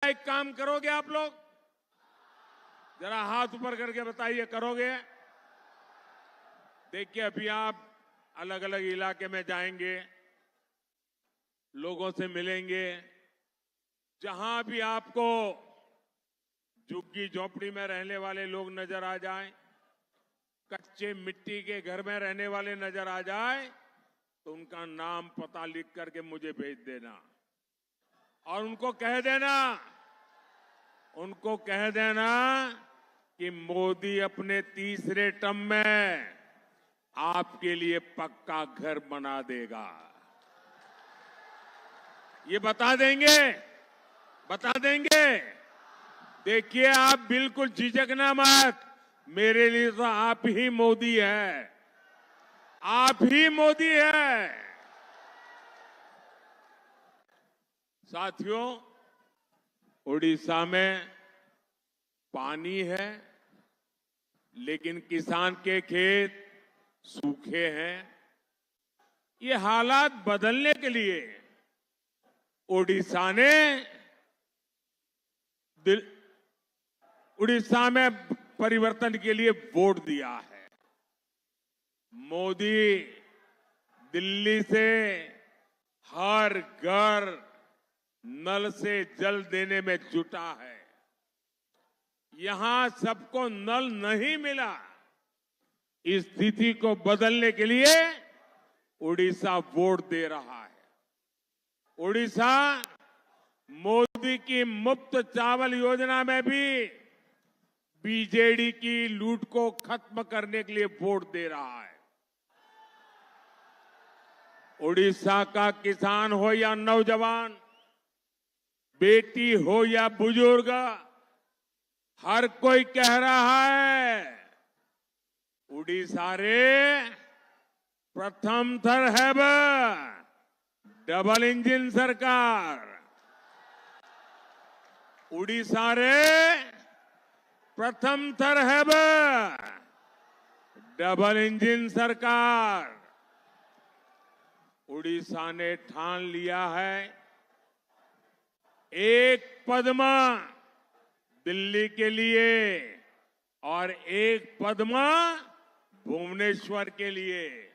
एक काम करोगे आप लोग? जरा हाथ ऊपर करके बताइए, करोगे? देखिए, अभी आप अलग अलग इलाके में जाएंगे, लोगों से मिलेंगे। जहां भी आपको झुग्गी झोपड़ी में रहने वाले लोग नजर आ जाएं, कच्चे मिट्टी के घर में रहने वाले नजर आ जाए, तो उनका नाम पता लिख करके मुझे भेज देना और उनको कह देना कि मोदी अपने तीसरे टर्म में आपके लिए पक्का घर बना देगा। ये बता देंगे। देखिए, आप बिल्कुल झिझकना मत। मेरे लिए तो आप ही मोदी है, आप ही मोदी है। साथियों, उड़ीसा में पानी है, लेकिन किसान के खेत सूखे हैं। ये हालात बदलने के लिए उड़ीसा में परिवर्तन के लिए वोट दिया है। मोदी दिल्ली से हर घर नल से जल देने में जुटा है। यहां सबको नल नहीं मिला। इस स्थिति को बदलने के लिए उड़ीसा वोट दे रहा है। उड़ीसा मोदी की मुफ्त चावल योजना में भी बीजेडी की लूट को खत्म करने के लिए वोट दे रहा है। उड़ीसा का किसान हो या नौजवान, बेटी हो या बुजुर्ग, हर कोई कह रहा है, उड़ीसा रे प्रथम थर है डबल इंजन सरकार। उड़ीसा रे प्रथम थर है डबल इंजन सरकार। उड़ीसा ने ठान लिया है, एक पद्मा दिल्ली के लिए और एक पद्मा भुवनेश्वर के लिए,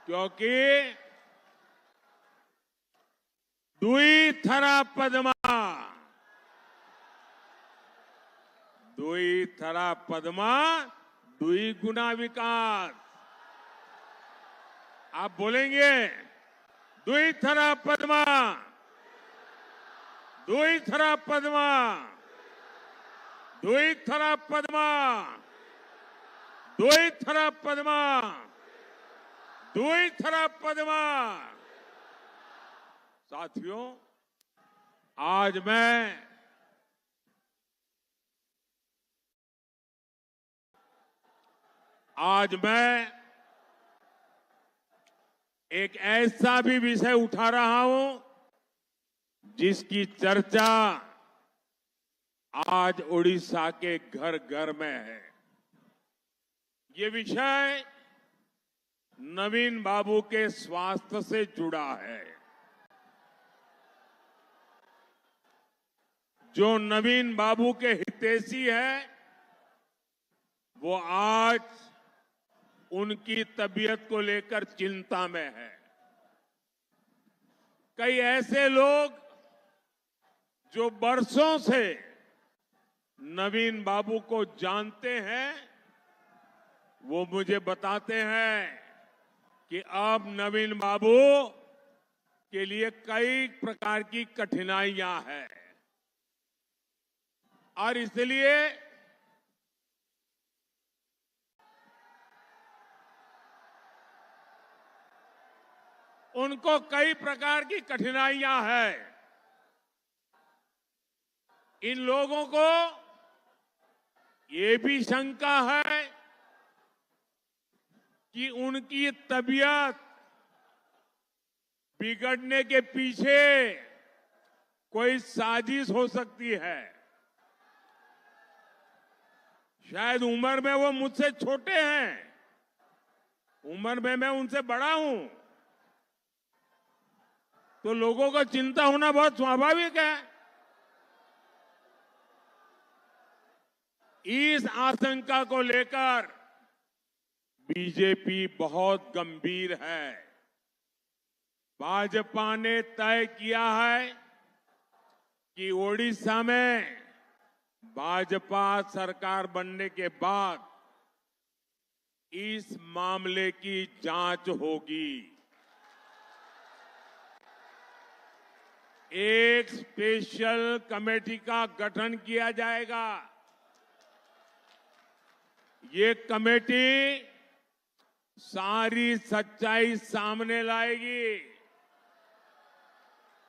क्योंकि दुई थरा पद्मा, दुई गुना विकास। आप बोलेंगे, दुई थरा पद्मा, दुई थरा पद्मा, दुई थरा पद्मा, दुई थरा पद्मा, दुई थरा पद्मा। साथियों, आज मैं एक ऐसा भी विषय उठा रहा हूं जिसकी चर्चा आज उड़ीसा के घर घर में है। ये विषय नवीन बाबू के स्वास्थ्य से जुड़ा है। जो नवीन बाबू के हितैषी है, वो आज उनकी तबीयत को लेकर चिंता में है। कई ऐसे लोग जो बरसों से नवीन बाबू को जानते हैं, वो मुझे बताते हैं कि अब नवीन बाबू के लिए कई प्रकार की कठिनाइयां हैं और इसलिए उनको कई प्रकार की कठिनाइयां हैं। इन लोगों को ये भी शंका है कि उनकी तबीयत बिगड़ने के पीछे कोई साजिश हो सकती है। शायद उम्र में वो मुझसे छोटे हैं, उम्र में मैं उनसे बड़ा हूं, तो लोगों को चिंता होना बहुत स्वाभाविक है। इस आशंका को लेकर बीजेपी बहुत गंभीर है। भाजपा ने तय किया है कि ओडिशा में भाजपा सरकार बनने के बाद इस मामले की जांच होगी। एक स्पेशल कमेटी का गठन किया जाएगा। ये कमेटी सारी सच्चाई सामने लाएगी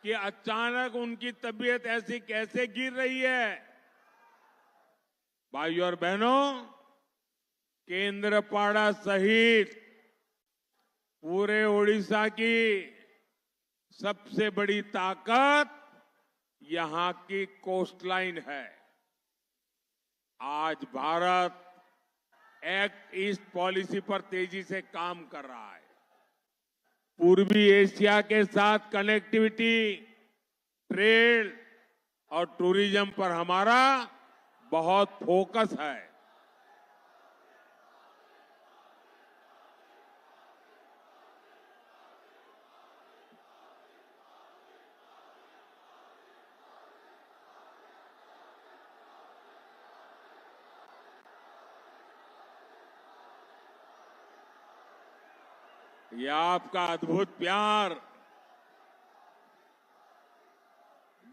कि अचानक उनकी तबीयत ऐसी कैसे गिर रही है। भाइयों और बहनों, केंद्रपाड़ा सहित पूरे ओडिशा की सबसे बड़ी ताकत यहां की कोस्टलाइन है। आज भारत एक्ट ईस्ट पॉलिसी पर तेजी से काम कर रहा है। पूर्वी एशिया के साथ कनेक्टिविटी, ट्रेड और टूरिज्म पर हमारा बहुत फोकस है। यह आपका अद्भुत प्यार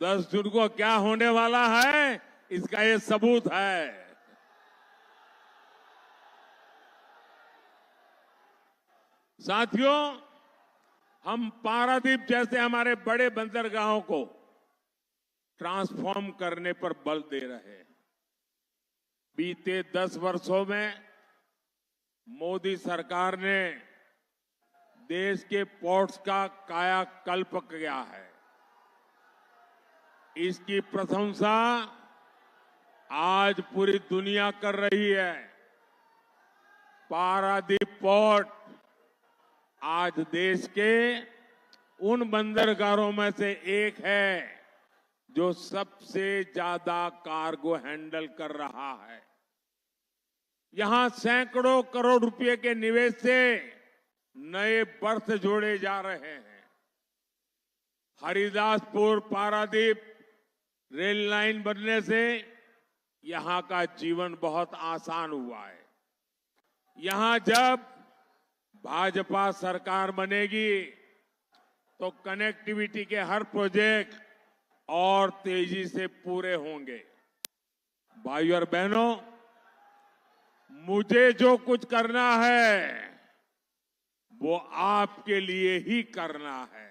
10 जून को क्या होने वाला है, इसका ये सबूत है। साथियों, हम पारादीप जैसे हमारे बड़े बंदरगाहों को ट्रांसफॉर्म करने पर बल दे रहे हैं। बीते 10 वर्षों में मोदी सरकार ने देश के पोर्ट्स का कायाकल्प किया है। इसकी प्रशंसा आज पूरी दुनिया कर रही है। पारादीप पोर्ट आज देश के उन बंदरगाहों में से एक है जो सबसे ज्यादा कार्गो हैंडल कर रहा है। यहां सैकड़ों करोड़ रुपए के निवेश से नए बर्थ जोड़े जा रहे हैं। हरिदासपुर पारादीप रेल लाइन बनने से यहां का जीवन बहुत आसान हुआ है। यहां जब भाजपा सरकार बनेगी तो कनेक्टिविटी के हर प्रोजेक्ट और तेजी से पूरे होंगे। भाइयों और बहनों, मुझे जो कुछ करना है वो आपके लिए ही करना है।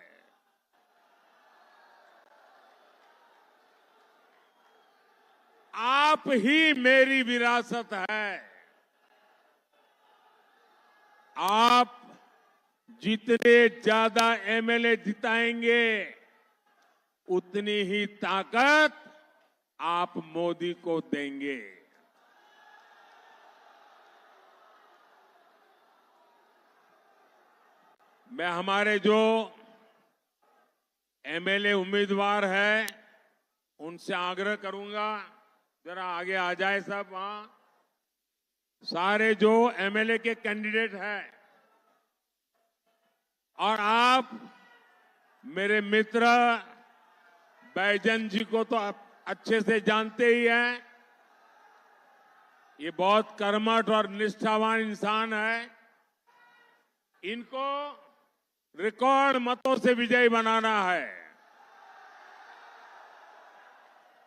आप ही मेरी विरासत है। आप जितने ज्यादा एमएलए जिताएंगे उतनी ही ताकत आप मोदी को देंगे। मैं हमारे जो एमएलए उम्मीदवार हैं उनसे आग्रह करूंगा, जरा आगे आ जाए सब। वहां सारे जो एमएलए के कैंडिडेट हैं और आप मेरे मित्र बैजन जी को तो आप अच्छे से जानते ही हैं। ये बहुत कर्मठ और निष्ठावान इंसान है। इनको रिकॉर्ड मतों से विजयी बनाना है।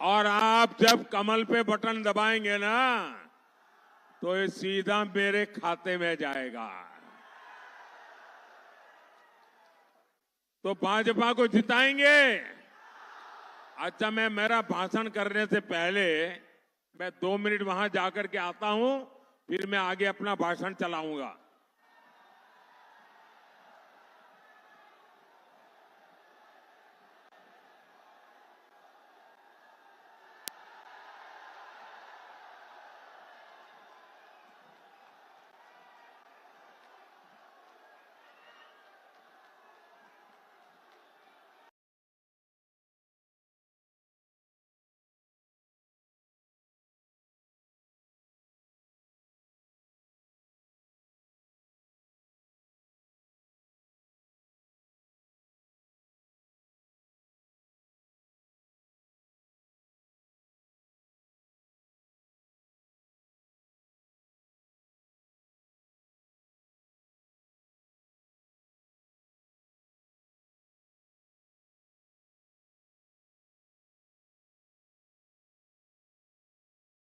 और आप जब कमल पे बटन दबाएंगे ना तो ये सीधा मेरे खाते में जाएगा। तो भाजपा को जिताएंगे। अच्छा, मैं मेरा भाषण करने से पहले मैं 2 मिनट वहां जाकर के आता हूं, फिर मैं आगे अपना भाषण चलाऊंगा।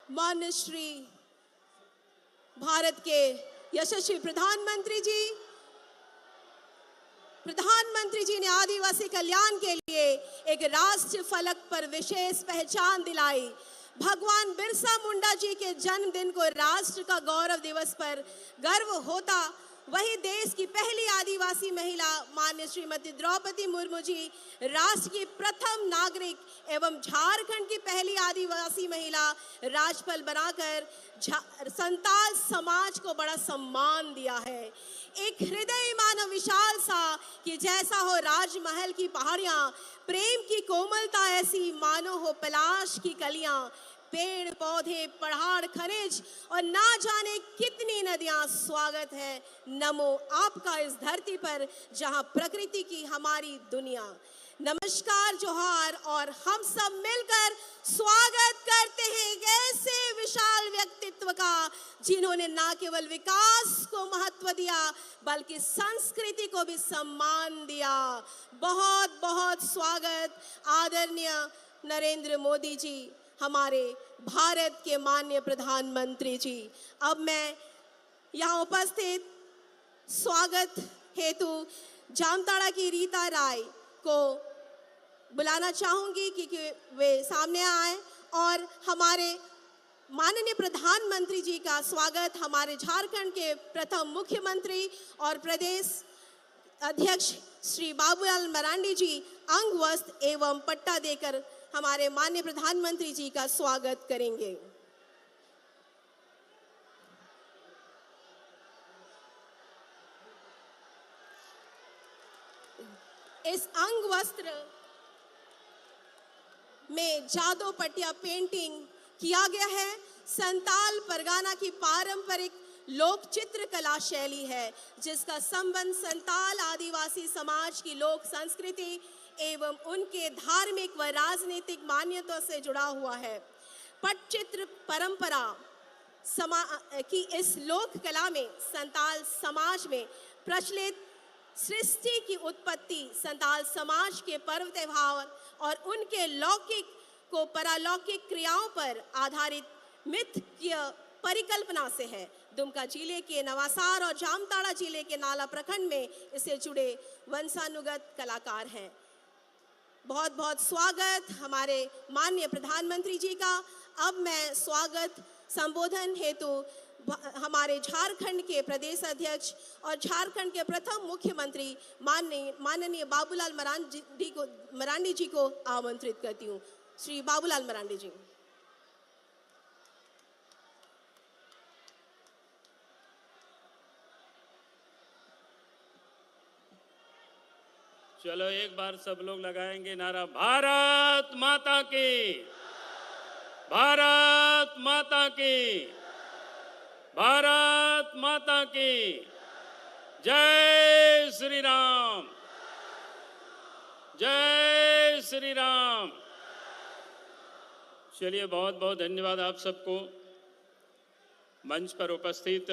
माननीय श्री भारत के यशस्वी प्रधानमंत्री जी ने आदिवासी कल्याण के लिए एक राष्ट्रीय फलक पर विशेष पहचान दिलाई। भगवान बिरसा मुंडा जी के जन्मदिन को राष्ट्र का गौरव दिवस पर गर्व होता, वही देश की पहली आदिवासी महिला माननीय श्रीमती द्रौपदी मुर्मू जी राष्ट्र की प्रथम नागरिक एवं झारखंड की पहली आदिवासी महिला राज्यपाल बनाकर संताल समाज को बड़ा सम्मान दिया है। एक हृदय मानो विशाल सा कि जैसा हो राजमहल की पहाड़ियां, प्रेम की कोमलता ऐसी मानो हो पलाश की कलियां, पेड़ पौधे पहाड़ खनिज और ना जाने कितनी नदियां। स्वागत है नमो आपका इस धरती पर जहां प्रकृति की हमारी दुनिया। नमस्कार जोहार, और हम सब मिलकर स्वागत करते हैं एक ऐसे विशाल व्यक्तित्व का जिन्होंने ना केवल विकास को महत्व दिया बल्कि संस्कृति को भी सम्मान दिया। बहुत बहुत स्वागत आदरणीय नरेंद्र मोदी जी, हमारे भारत के माननीय प्रधानमंत्री जी। अब मैं यहाँ उपस्थित स्वागत हेतु जामताड़ा की रीता राय को बुलाना चाहूंगी कि वे सामने आए और हमारे माननीय प्रधानमंत्री जी का स्वागत हमारे झारखंड के प्रथम मुख्यमंत्री और प्रदेश अध्यक्ष श्री बाबूलाल मरांडी जी अंग वस्त्र एवं पट्टा देकर हमारे माननीय प्रधानमंत्री जी का स्वागत करेंगे। इस अंग वस्त्र में जादू पटिया पेंटिंग किया गया है। संताल परगना की पारंपरिक लोक चित्र कला शैली है जिसका संबंध संताल आदिवासी समाज की लोक संस्कृति एवं उनके धार्मिक व राजनीतिक मान्यताओं से जुड़ा हुआ है। पटचित्र परंपरा की इस लोक कला में संताल समाज में प्रचलित सृष्टि की उत्पत्ति, संताल समाज के पर्व त्योहार और उनके लौकिक को परालौकिक क्रियाओं पर आधारित मिथ की परिकल्पना से है। दुमका जिले के नवासार और जामताड़ा जिले के नाला प्रखंड में इससे जुड़े वंशानुगत कलाकार हैं। बहुत बहुत स्वागत हमारे माननीय प्रधानमंत्री जी का। अब मैं स्वागत संबोधन हेतु हमारे झारखंड के प्रदेश अध्यक्ष और झारखंड के प्रथम मुख्यमंत्री माननीय बाबूलाल मरांडी जी को आमंत्रित करती हूँ। श्री बाबूलाल मरांडी जी। चलो एक बार सब लोग लगाएंगे नारा, भारत माता की, भारत माता की, भारत माता की जय श्री राम, जय श्री राम। चलिए बहुत बहुत धन्यवाद आप सबको। मंच पर उपस्थित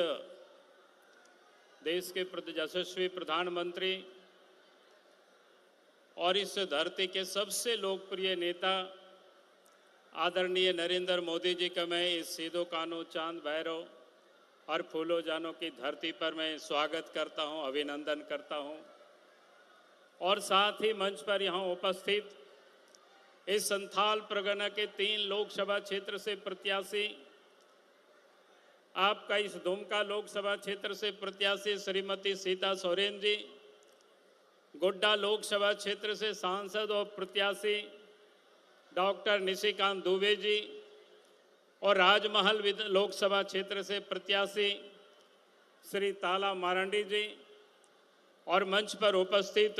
देश के यशस्वी प्रधानमंत्री और इस धरती के सबसे लोकप्रिय नेता आदरणीय नरेंद्र मोदी जी का मैं इस सीधो कानो चांद भैरव और फूलो जानो की धरती पर मैं स्वागत करता हूं, अभिनंदन करता हूं। और साथ ही मंच पर यहां उपस्थित इस संथाल परगना के 3 लोकसभा क्षेत्र से प्रत्याशी, आपका इस दुमका लोकसभा क्षेत्र से प्रत्याशी श्रीमती सीता सोरेन जी, गोड्डा लोकसभा क्षेत्र से सांसद और प्रत्याशी डॉक्टर निशिकांत दुबे जी और राजमहल लोकसभा क्षेत्र से प्रत्याशी श्री ताला मारंडी जी और मंच पर उपस्थित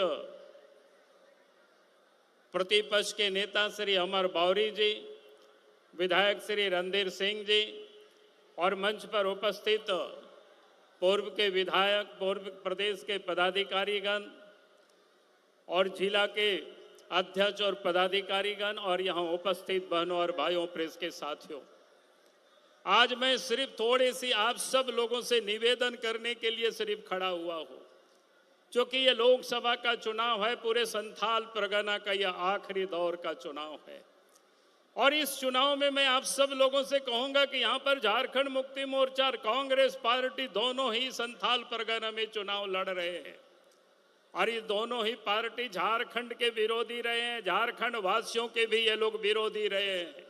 प्रतिपक्ष के नेता श्री अमर बावरी जी, विधायक श्री रणधीर सिंह जी और मंच पर उपस्थित पूर्व के विधायक, पूर्व प्रदेश के पदाधिकारीगण और जिला के अध्यक्ष और पदाधिकारीगण और यहाँ उपस्थित बहनों और भाइयों, प्रेस के साथियों, आज मैं सिर्फ थोड़ी सी आप सब लोगों से निवेदन करने के लिए सिर्फ खड़ा हुआ हूँ, क्योंकि ये लोकसभा का चुनाव है, पूरे संथाल परगना का यह आखिरी दौर का चुनाव है और इस चुनाव में मैं आप सब लोगों से कहूंगा कि यहां पर झारखंड मुक्ति मोर्चा और कांग्रेस पार्टी दोनों ही संथाल परगना में चुनाव लड़ रहे हैं और ये दोनों ही पार्टी झारखंड के विरोधी रहे हैं, झारखंड वासियों के भी ये लोग विरोधी रहे हैं।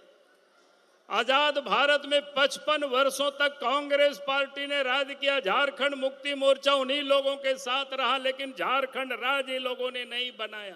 आजाद भारत में 55 वर्षों तक कांग्रेस पार्टी ने राज किया, झारखंड मुक्ति मोर्चा उन्हीं लोगों के साथ रहा, लेकिन झारखंड राज्य ये लोगों ने नहीं बनाया।